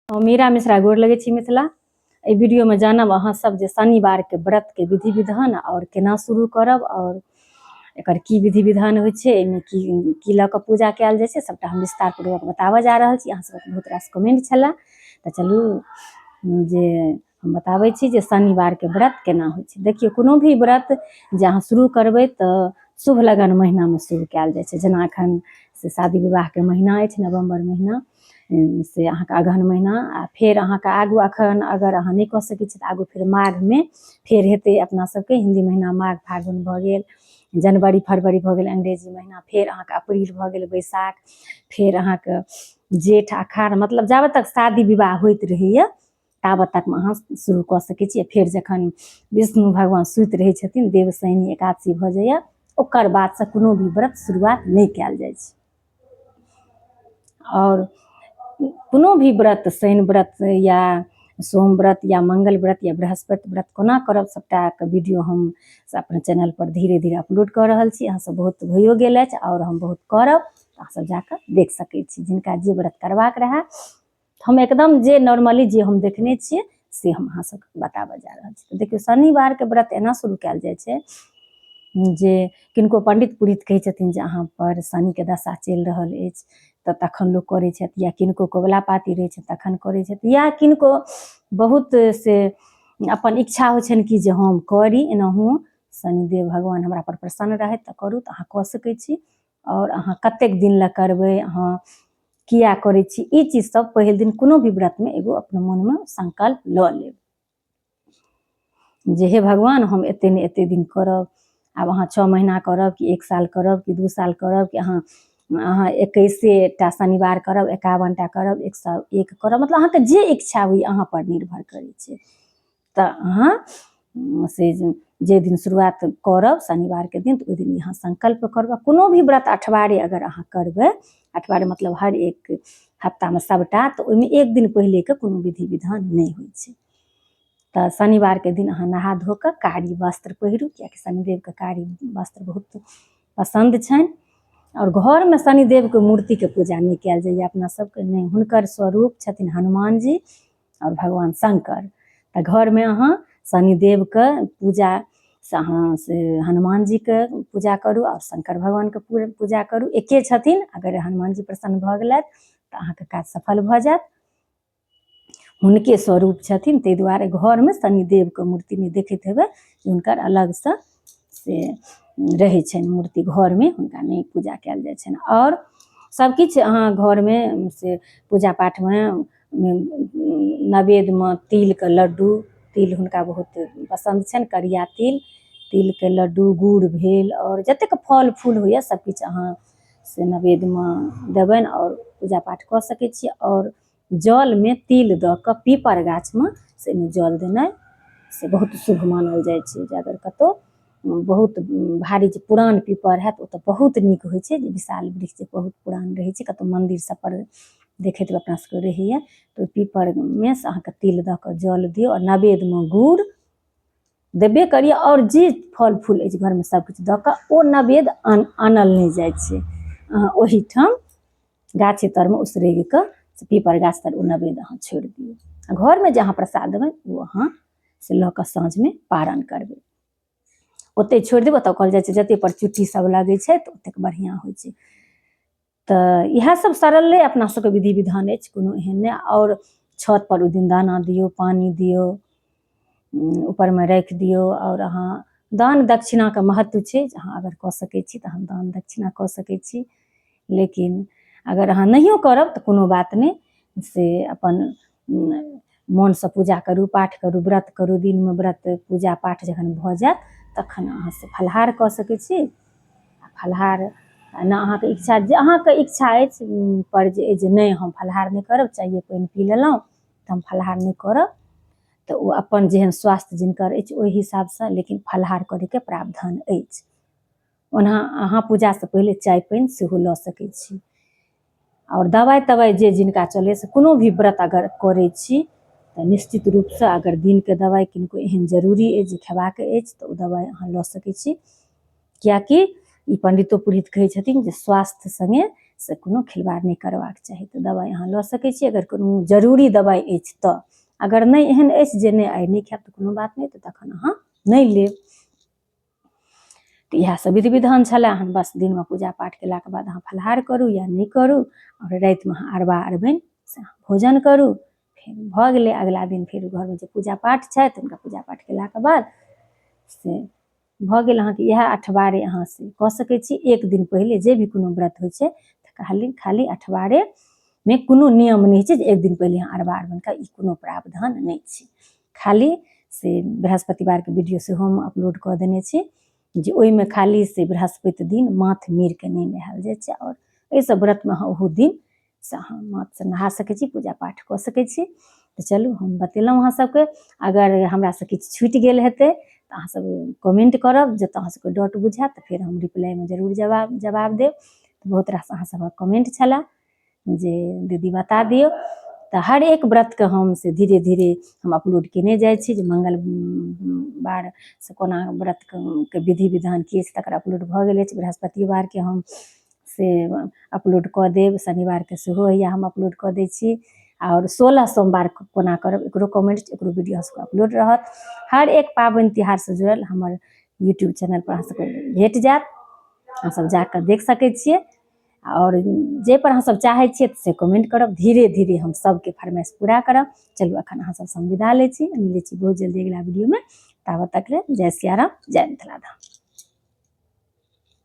मीरा मिश्रा गोर लगै छी मिथिला। एहि वीडियो में जानब अहाँ सब जे शनिवार के व्रत के विधि विधान और केना शुरू करब और एकर की विधि विधान होइ छै, एहिमे की लऽ कऽ पूजा कयल जाइ छै, सबटा हम विस्तार पूर्वक बताबऽ जा रहल छी। अहाँ सबके बहुत रास कमेंट छलै, तऽ चलू जे हम बताबै छी जे शनिवार के व्रत केना होइ छै। देखियौ, कोनो भी व्रत जे अहाँ शुरू करबै तऽ शुभ लगन महीना में शुरू कयल जाइ छै। जेना एखन से शादी विवाह के महीना अछि, नवम्बर महीना से अहाँके अगहन महीना, आ फेर अहाँके आगू एखन अगर अहाँ नहि कऽ सकै छी तऽ आगू फेर माघ में फेर हेतै अपना सबके हिंदी महीना माघ फागुन भऽ गेल, जनवरी फरवरी भऽ गेल अंग्रेजी महीना, फेर अहाँके अप्रील भऽ गेल बैसाख, फेर अहाँके जेठ अखाढ़, मतलब जाबे तक शादी विवाह होइत रहैए ताबत तक अहाँ शुरू कऽ सकै छी। फेर जखन विष्णु भगवान सुति रहै छथिन, देवशयनी एकादशी भऽ जाइए, ओकर बादसँ कोनो भी व्रत शुरुआत नहि कयल जाइ छै। और कोनो भी व्रत, शनि व्रत या सोम व्रत या मंगल व्रत या बृहस्पति व्रत कोना करब, सबटाके वीडियो हम अपना चैनल पर धीरे धीरे अपलोड कऽ रहल छी। अहाँ सब बहुत भइयो गेल अछि और हम बहुत करब, अहाँ सब जाकऽ देख सकै छी। जिनका जे व्रत करबाक रहै, हम एकदम जे नॉर्मली जे हम देखने छियै से हम अहाँ सबके बताबऽ जा रहल छी। देखियौ, शनिवार के व्रत एना शुरू कयल जाइ छै जे किनको पंडित पुरोहित कहै छथिन जे अहाँ पर शनि के दशा चलि रहल अछि तऽ तखन लोक करै छथि, या किनको कबुला पाती रहै छै तखन करै छथि, या किनको बहुत से अपन इच्छा होइ छनि कि जे हम करी, एनाहू शनिदेव भगवान हमरा पर प्रसन्न रहथि तऽ करू, तऽ अहाँ कऽ सकै छी। और अहाँ कतेक दिन लए करबै, अहाँ किया करै छी, ई चीज सब पहिल दिन कोनो भी व्रत में एगो अपना मन में संकल्प लऽ लेब जे हे भगवान हम एते ने एते दिन करब। आब अहाँ 6 महीना करब कि 1 साल करब कि 2 साल करब कि अहाँ 21टा शनिवार करब, 51टा करब, 101 करब, मतलब अहाँके जे इच्छा हुई अहाँ पर निर्भर करै छै। तऽ अहाँ से जे दिन शुरुआत करब शनिवार के दिन, तऽ ओहि दिन अहाँ संकल्प करब। कोनो भी व्रत अठवारे अगर अहाँ करबै, अठवारे मतलब हर एक हफ्ता में सबटा, तऽ ओहिमे एक दिन पहिले के कोनो विधि विधान नहीं होइ छै। तऽ शनिवार के दिन अहाँ नहा धो कऽ कारी वस्त्र पहिरू, कियाकि शनिदेव के कारी वस्त्र बहुत पसंद छनि। और घर में शनिदेव के मूर्ति के पूजा नहीं कयल जाइए अपना सबके, नहीं, हुनकर स्वरूप छथिन हनुमान जी और भगवान शंकर। तऽ घर में अहाँ शनिदेव के पूजा से अहाँ से हनुमान जी के पूजा करू और शंकर भगवान के पूजा करू, एके छथिन। अगर हनुमान जी प्रसन्न भऽ गेलथि तऽ अहाँके काज सफल भऽ जायत, हुनके स्वरूप छथिन। ताहि दुआरे घर में शनिदेव के मूर्ति नहीं देखैत हेबै, हुनकर अलग से रहै छनि मूर्ति, घर में हुनका नहीं पूजा कयल जाइ छनि। और सबकिछु अहाँ घर में से पूजा पाठ में नैवेद्य में तिल के लड्डू, तिल हुनका बहुत पसंद छनि, करिया तिल, तिल के लड्डू, गुड़ भेल, और जतेक फल फूल होइए सबकिछु अहाँ से नैवेद्य में देबनि और पूजा पाठ कऽ सकै छियै। और जल में तिल दऽ कऽ पीपर गाछ में से जल देनाइ से बहुत शुभ मानल जाइ छै। जे अगर कतौ बहुत भारी जे पुरान पीपर हैत, ओ तऽ बहुत नीक होइ छै, जे विशाल वृक्ष जे बहुत पुरान रहै छै, कतौ मंदिर सब पर देखैत अपना सबके रहैए, तऽ पीपर में से अहाँके तिल दऽ कऽ जल दियौ और नैवेद्य में गुड़ देबे करिए। और जे फल फूल अछि घर में सबकिछु दऽ कऽ ओ नैवेद्य आनल नहीं जाइ छै, अहाँ ओहीठाम गाछे तर में उसरगि कऽ पीपर गाछ तर ओ नैवेद्य अहाँ छोड़ि दियौ। घर में जे अहाँ प्रसाद देबै ओ अहाँ से लऽ कऽ साँझ में पारण करबै, ओते छोड़ि देबै। तऽ कहल जाइ छै जते पर चुट्टी सब लगै छै तऽ ओतेक बढ़िआँ होइ छै। तऽ इएह सब सरले अपना सबके विधि विधान अछि, कोनो एहन नहि। और छत पर ओहि दिन दाना दियौ, पानी दियौ, ऊपर में राखि दियौ। और अहाँ दान दक्षिणा के महत्व छै, अहाँ अगर कऽ सकै छी तऽ अहाँ दान दक्षिणा कऽ सकै छी। लेकिन अगर अहाँ नहियो करब तऽ कोनो बात नहीं, से अपन मन से पूजा करू, पाठ करू, व्रत करू। दिन में व्रत पूजा पाठ जखन भऽ जायत तखन अहाँ से फलाहार कऽ सकै छी। फलाहार ना अहाँके इच्छा, जे अहाँके इच्छा अछि पर जे नहीं हम फलाहार नहीं करब, चाइए पानि पी लेलहुँ तऽ हम फलाहार नहीं करब, तऽ ओ अपन जेहन स्वास्थ्य जिनकर अछि ओहि हिसाबसँ, लेकिन फलाहार करैके प्रावधान अछि। ओना अहाँ पूजा से पहिले चाय पानि सेहो लऽ सकै छी। और दवाइ तवाइ जे जिनका चलै से कोनो भी व्रत अगर करै छी तऽ निश्चित रूप से अगर दिन के दवाइ किनको एहन जरूरी अछि जे खेबाक अछि तऽ ओ दवाइ अहाँ लऽ सकै छी। कियाकि ई पंडितो पुरोहित कहै छथिन जे स्वास्थ्य संगे से कोनो खिलवाड़ नहि करबाक चाही। तऽ दबाइ अहाँ लऽ सकै छी अगर कोनो जरूरी दबाइ अछि तऽ। अगर नहि एहन अछि जे नहि आइ नहि खायब तऽ कोनो बात नहि, तऽ तखन अहाँ नहि लेब। तऽ इएह सब विधि विधान छलै हन। बस दिनमे पूजा पाठ केलाके बाद अहाँ फलाहार करू या नहि करू, आओर रातिमे अहाँ अरबा अरबाइन से भोजन करू। फेर भऽ गेलै, अगिला दिन फेर घरमे जे पूजा पाठ छथि हुनका पूजा पाठ केलाके बाद से भऽ गेल अहाँके। इएह अठबारे अहाँ से कऽ सकै छी। एक दिन पहिले जे भी कोनो व्रत होइ छै तऽ खाली अठबारेमे कोनो नियम नहि छै जे एक दिन पहिले अहाँ अरबा अरबाइनके, ई कोनो प्रावधान नहि छै। खाली से बृहस्पतिवारके वीडियो सेहो हम अपलोड कऽ देने छी जे ओहिमे खाली से बृहस्पति दिन माथ मीरके नहि नहायल जाइ छै, आओर एहिसब व्रतमे अहाँ ओहो दिन से अहाँ माथसँ नहा सकै छी, पूजा पाठ कऽ सकै छी। तऽ चलू हम बतेलहुँ अहाँ सबके। अगर हमरासँ किछु छूटि गेल हेतै तऽ अहाँसब कमेन्ट करब, जतऽ अहाँ सबके डाउट बुझायत तऽ फेर हम रिप्लाइमे जरूर जवाब देब। बहुत रास अहाँ सबके कमेन्ट छलए जे दीदी बता दिऔ। तऽ हर एक व्रतके हम से धीरे धीरे हम अपलोड केने जाइ छी, जे मंगलवार से कोना व्रतके विधि विधान की अछि तकर अपलोड भऽ गेल अछि। बृहस्पतिवारके हम से अपलोड कऽ देब, शनिवारके सेहो हैया हम अपलोड कऽ दै छी। आओर 16 सोमवार कोना करब एकरो कमेंट, एकरो वीडियो सबके अपलोड रहत। हर एक पाबनि तिहारसँ जुड़ल हमर यूट्यूब चैनलपर अहाँ सबके भेट जायत, अहाँ सब जाकऽ देख सकै छियै। आओर जाहिपर अहाँ सब चाहै छियै से कमेंट करब, धीरे धीरे हम सबके फरमाइश पूरा करब। चलू एखन अहाँ सबसँ हम विदा लै छी, मिलै छी बहुत जल्दी अगिला वीडियोमे। ताबत तक लेल जय सिया राम, जय मिथिला धाम।